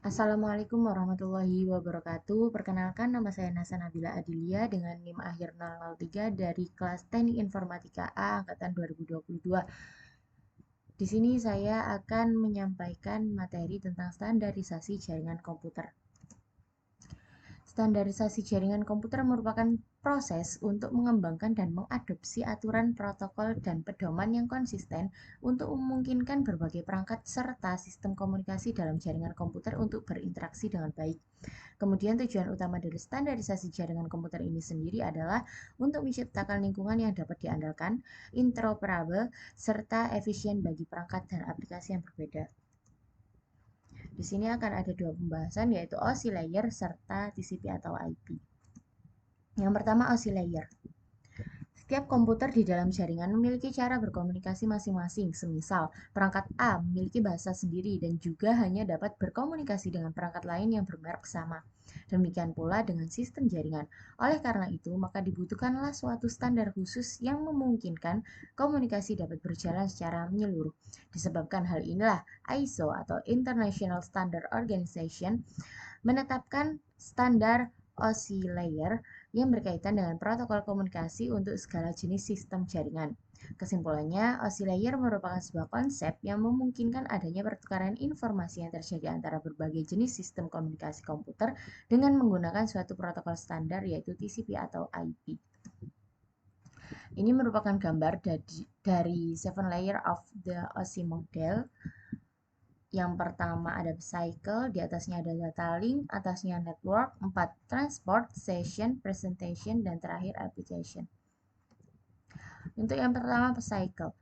Assalamualaikum warahmatullahi wabarakatuh. Perkenalkan, nama saya Nasa Nabila Adilia dengan NIM akhir 003 dari kelas Teknik Informatika A angkatan 2022. Di sini saya akan menyampaikan materi tentang standarisasi jaringan komputer. Standarisasi jaringan komputer merupakan proses untuk mengembangkan dan mengadopsi aturan protokol dan pedoman yang konsisten untuk memungkinkan berbagai perangkat serta sistem komunikasi dalam jaringan komputer untuk berinteraksi dengan baik. Kemudian tujuan utama dari standarisasi jaringan komputer ini sendiri adalah untuk menciptakan lingkungan yang dapat diandalkan, interoperabel, serta efisien bagi perangkat dan aplikasi yang berbeda. Di sini akan ada dua pembahasan, yaitu OSI layer serta TCP atau IP. Yang pertama, OSI layer. Setiap komputer di dalam jaringan memiliki cara berkomunikasi masing-masing. Semisal, perangkat A memiliki bahasa sendiri dan juga hanya dapat berkomunikasi dengan perangkat lain yang bermerek sama. Demikian pula dengan sistem jaringan. Oleh karena itu, maka dibutuhkanlah suatu standar khusus yang memungkinkan komunikasi dapat berjalan secara menyeluruh. Disebabkan hal inilah ISO atau International Standard Organization menetapkan standar OSI layer yang berkaitan dengan protokol komunikasi untuk segala jenis sistem jaringan. Kesimpulannya, OSI layer merupakan sebuah konsep yang memungkinkan adanya pertukaran informasi yang terjadi antara berbagai jenis sistem komunikasi komputer dengan menggunakan suatu protokol standar yaitu TCP atau IP. Ini merupakan gambar dari seven layer of the OSI model. Yang pertama ada cycle, di atasnya ada data link, atasnya network, 4 transport, session, presentation, dan terakhir application. Untuk yang pertama cycle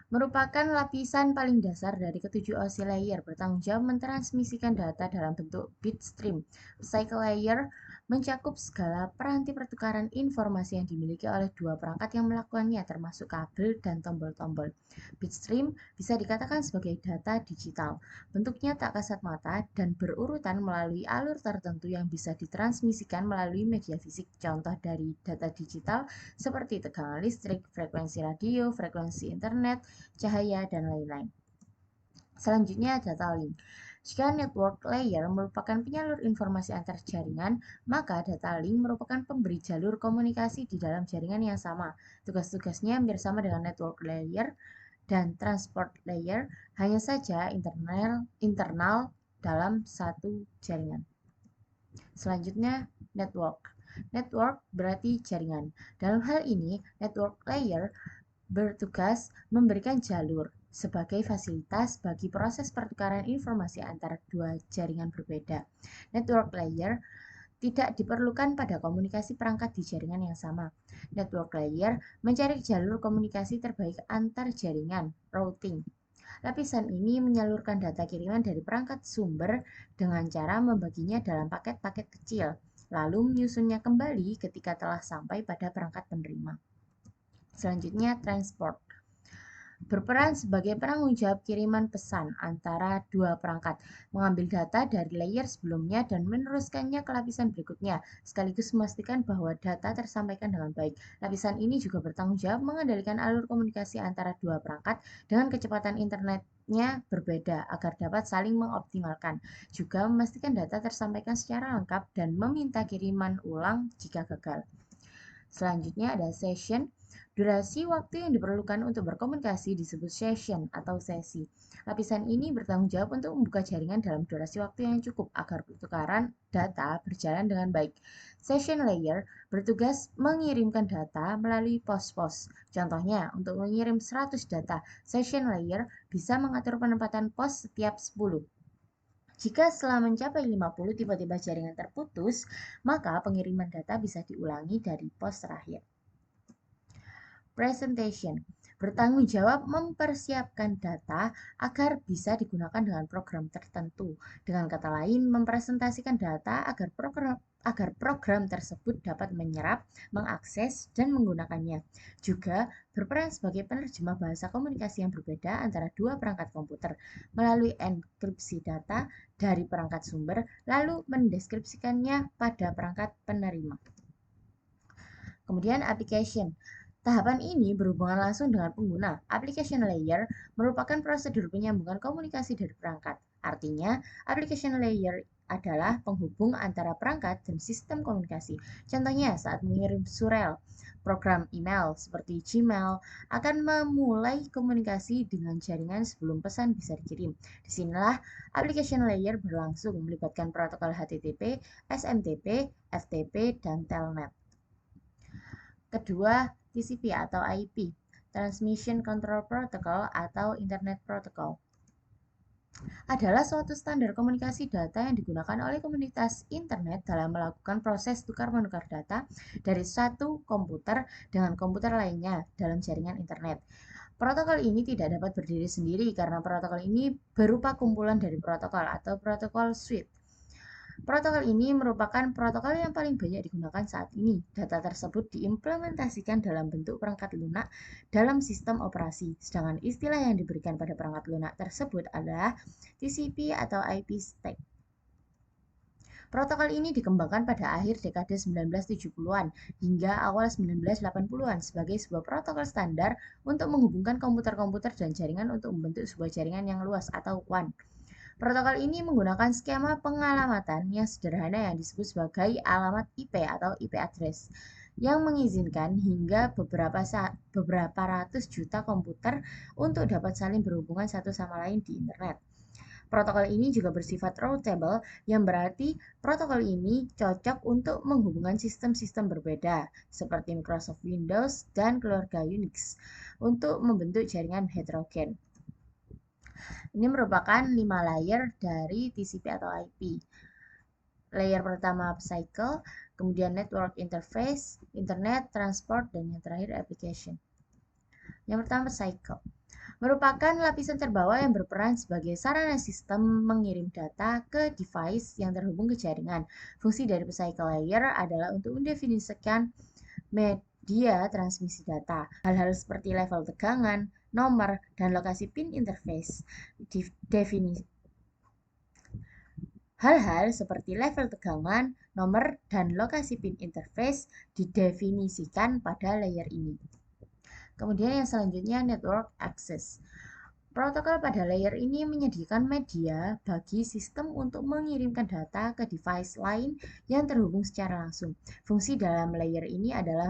merupakan lapisan paling dasar dari ketujuh OSI layer, bertanggung jawab mentransmisikan data dalam bentuk bit stream. Cycle layer mencakup segala peranti pertukaran informasi yang dimiliki oleh dua perangkat yang melakukannya, termasuk kabel dan tombol-tombol. Bitstream bisa dikatakan sebagai data digital. Bentuknya tak kasat mata dan berurutan melalui alur tertentu yang bisa ditransmisikan melalui media fisik. Contoh dari data digital seperti tegangan listrik, frekuensi radio, frekuensi internet, cahaya, dan lain-lain. Selanjutnya data link. Jika network layer merupakan penyalur informasi antar jaringan, maka data link merupakan pemberi jalur komunikasi di dalam jaringan yang sama. Tugas-tugasnya hampir sama dengan network layer dan transport layer, hanya saja internal dalam satu jaringan. Selanjutnya, network. Network berarti jaringan. Dalam hal ini, network layer bertugas memberikan jalur sebagai fasilitas bagi proses pertukaran informasi antara dua jaringan berbeda. Network layer tidak diperlukan pada komunikasi perangkat di jaringan yang sama. Network layer mencari jalur komunikasi terbaik antar jaringan, routing. Lapisan ini menyalurkan data kiriman dari perangkat sumber dengan cara membaginya dalam paket-paket kecil, lalu menyusunnya kembali ketika telah sampai pada perangkat penerima. Selanjutnya, transport berperan sebagai penanggung jawab kiriman pesan antara dua perangkat, mengambil data dari layer sebelumnya dan meneruskannya ke lapisan berikutnya, sekaligus memastikan bahwa data tersampaikan dengan baik. Lapisan ini juga bertanggung jawab mengendalikan alur komunikasi antara dua perangkat dengan kecepatan internetnya berbeda agar dapat saling mengoptimalkan, juga memastikan data tersampaikan secara lengkap dan meminta kiriman ulang jika gagal. Selanjutnya ada session. Durasi waktu yang diperlukan untuk berkomunikasi disebut session atau sesi. Lapisan ini bertanggung jawab untuk membuka jaringan dalam durasi waktu yang cukup agar pertukaran data berjalan dengan baik. Session layer bertugas mengirimkan data melalui pos-pos. Contohnya, untuk mengirim 100 data, session layer bisa mengatur penempatan pos setiap 10. Jika setelah mencapai 50 tiba-tiba jaringan terputus, maka pengiriman data bisa diulangi dari pos terakhir. Presentation bertanggung jawab mempersiapkan data agar bisa digunakan dengan program tertentu. Dengan kata lain, mempresentasikan data agar program tersebut dapat menyerap, mengakses, dan menggunakannya. Juga berperan sebagai penerjemah bahasa komunikasi yang berbeda antara dua perangkat komputer melalui enkripsi data dari perangkat sumber, lalu mendeskripsikannya pada perangkat penerima. Kemudian application. Tahapan ini berhubungan langsung dengan pengguna. Application layer merupakan prosedur penyambungan komunikasi dari perangkat. Artinya, application layer adalah penghubung antara perangkat dan sistem komunikasi. Contohnya, saat mengirim surel, program email seperti Gmail akan memulai komunikasi dengan jaringan sebelum pesan bisa dikirim. Disinilah application layer berlangsung melibatkan protokol HTTP, SMTP, FTP, dan Telnet. Kedua, TCP atau IP, Transmission Control Protocol atau Internet Protocol, adalah suatu standar komunikasi data yang digunakan oleh komunitas internet dalam melakukan proses tukar-menukar data dari satu komputer dengan komputer lainnya dalam jaringan internet. Protokol ini tidak dapat berdiri sendiri karena protokol ini berupa kumpulan dari protokol atau protokol suite. Protokol ini merupakan protokol yang paling banyak digunakan saat ini. Data tersebut diimplementasikan dalam bentuk perangkat lunak dalam sistem operasi, sedangkan istilah yang diberikan pada perangkat lunak tersebut adalah TCP atau IP stack. Protokol ini dikembangkan pada akhir dekade 1970-an hingga awal 1980-an sebagai sebuah protokol standar untuk menghubungkan komputer-komputer dan jaringan untuk membentuk sebuah jaringan yang luas atau WAN. Protokol ini menggunakan skema pengalamatan yang sederhana yang disebut sebagai alamat IP atau IP address yang mengizinkan hingga beberapa ratus juta komputer untuk dapat saling berhubungan satu sama lain di internet. Protokol ini juga bersifat routable, yang berarti protokol ini cocok untuk menghubungkan sistem-sistem berbeda seperti Microsoft Windows dan keluarga Unix untuk membentuk jaringan heterogen. Ini merupakan 5 layer dari TCP atau IP. Layer pertama cycle, kemudian network interface, internet, transport, dan yang terakhir application. Yang pertama cycle merupakan lapisan terbawah yang berperan sebagai sarana sistem mengirim data ke device yang terhubung ke jaringan. Fungsi dari cycle layer adalah untuk mendefinisikan media transmisi data. Hal-hal seperti level tegangan, nomor, dan lokasi pin interface. Hal-hal seperti level tegangan, nomor, dan lokasi pin interface didefinisikan pada layer ini. Kemudian yang selanjutnya network access. Protokol pada layer ini menyediakan media bagi sistem untuk mengirimkan data ke device lain yang terhubung secara langsung. Fungsi dalam layer ini adalah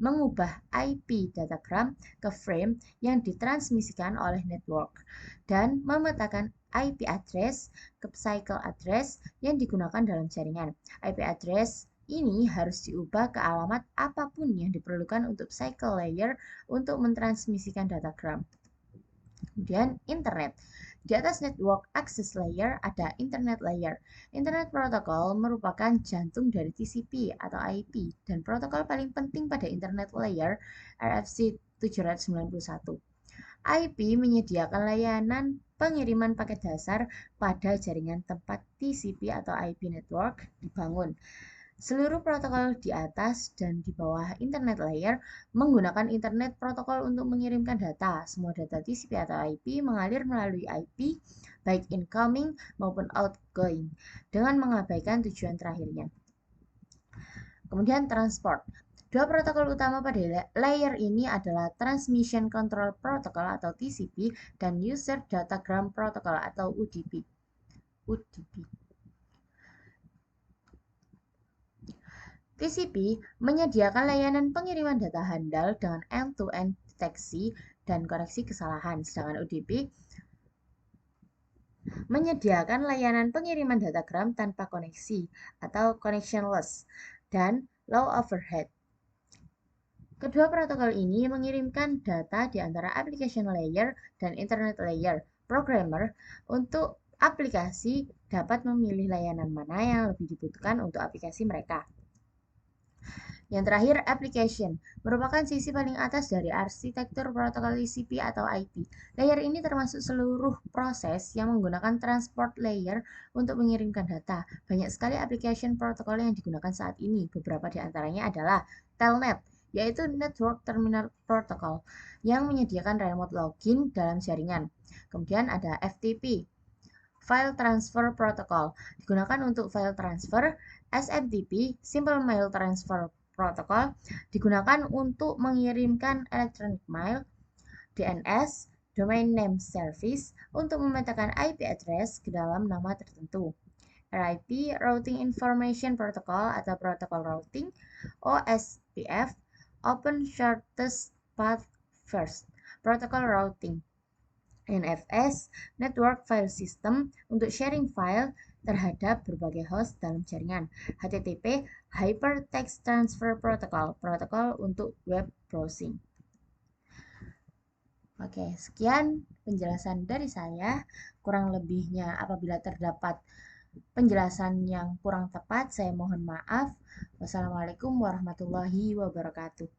mengubah IP datagram ke frame yang ditransmisikan oleh network dan memetakan IP address ke cycle address yang digunakan dalam jaringan. IP address ini harus diubah ke alamat apapun yang diperlukan untuk cycle layer untuk mentransmisikan datagram. Kemudian internet. Di atas network access layer ada internet layer. Internet protocol merupakan jantung dari TCP atau IP dan protokol paling penting pada internet layer RFC 791. IP menyediakan layanan pengiriman paket dasar pada jaringan tempat TCP atau IP network dibangun. Seluruh protokol di atas dan di bawah internet layer menggunakan internet protokol untuk mengirimkan data. Semua data TCP atau IP mengalir melalui IP, baik incoming maupun outgoing, dengan mengabaikan tujuan terakhirnya. Kemudian transport. Dua protokol utama pada layer ini adalah Transmission Control Protocol atau TCP dan User Datagram Protocol atau UDP. TCP menyediakan layanan pengiriman data handal dengan end-to-end deteksi dan koreksi kesalahan, sedangkan UDP menyediakan layanan pengiriman datagram tanpa koneksi atau connectionless dan low overhead. Kedua protokol ini mengirimkan data di antara application layer dan internet layer. Programmer untuk aplikasi dapat memilih layanan mana yang lebih dibutuhkan untuk aplikasi mereka. Yang terakhir, application merupakan sisi paling atas dari arsitektur protokol TCP atau IP. Layer ini termasuk seluruh proses yang menggunakan transport layer untuk mengirimkan data. Banyak sekali application protokol yang digunakan saat ini. Beberapa di antaranya adalah Telnet, yaitu Network Terminal Protocol, yang menyediakan remote login dalam jaringan. Kemudian ada FTP, File Transfer Protocol, digunakan untuk file transfer. SMTP, Simple Mail Transfer Protocol digunakan untuk mengirimkan electronic mail, DNS, Domain Name Service, untuk memetakan IP address ke dalam nama tertentu. RIP, Routing Information Protocol atau Protocol Routing, OSPF, Open Shortest Path First, Protocol Routing. NFS, Network File System, untuk sharing file terhadap berbagai host dalam jaringan. HTTP, Hypertext Transfer Protocol, protokol untuk web browsing. Oke, sekian penjelasan dari saya. Kurang lebihnya apabila terdapat penjelasan yang kurang tepat, saya mohon maaf. Wassalamualaikum warahmatullahi wabarakatuh.